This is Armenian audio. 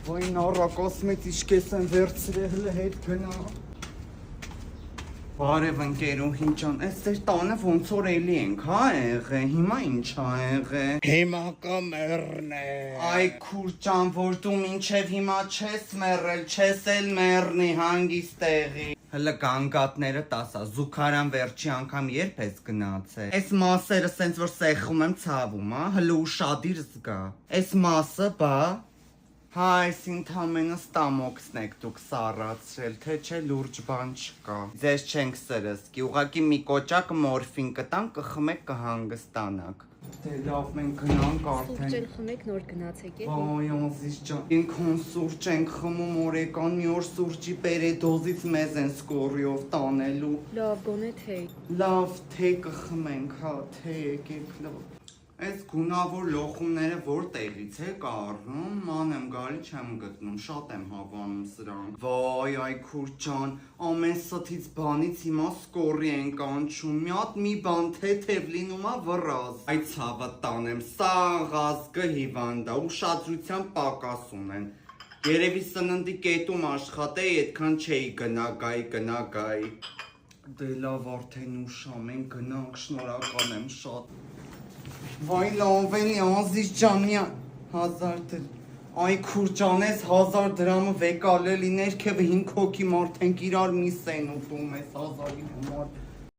Ոյն առակոսմետիշկես են վերցրել հետ գնա։ Բարև ընկերուհին ջան, այս ձեր տանը ոնց որ էլի ենք, հա եղե, հիմա ինչ ա եղե։ Հիմա կմեռն է։ Այ քուր ջան, որ դու մինչև հիմա չես մեռել, չես էլ մեռնի հանգիստ տեղի։ Հələ գանգատները տասա, զուգարան վերջի անգամ երբ ես գնացել։ Այս մասերը սենց որ սեղում եմ ցավում, հա, հələ ուշադիր զգա։ Այս մասը բա Հա, այս ընդամենը ստամոքսն եք դուք սառացրել, թե չէ լուրջ բան չկա։ Ձեզ չենք սրսկի, ուղղակի մի կոճակ մորֆին կտան, կխմեք կհանգստանաք։ Դե լավ, մենք գնանք արդեն։ Սուրճ էլ խմեք, նոր գնացեք էլի։ Վայ, Անզիս ջան, ինքն սուրճ ենք խմում օրեկան, մի օր սուրճի պերեդոզից մեզ են սկորիով տանելու։ Լավ, գոնե թե։ Լավ, թե կխմենք, հա, թե եկեք լավ։ Այս գունավոր լոխումները որ տեղից եք առնում, ման եմ գալի չեմ գտնում, շատ եմ հավանում սրանք։ Վայ, այ քուր ջան, ամեն սթից բանից հիմա սկորի են կանչում, մի հատ մի բան թեթև լինում ա վռազ։ Այ ցավը տանեմ, սա ազգը հիվանդ ա, ուշադրության պակաս ունեն։ Երևի սննդի կետում աշխատեի, այդքան չէի գնա գայ։ Դե լավ արդեն ուշ ա, մենք գնանք, շնորհակալ եմ շատ։ Վայ լավ էլի Անզիս ջանի 1000 դրամ, այ քուր ջան ես 1000 դրամը վեկալել լիներ, քեվը 5 հոգի մարդ ենք իրար մի սեն ուտում ես 1000-ի համար։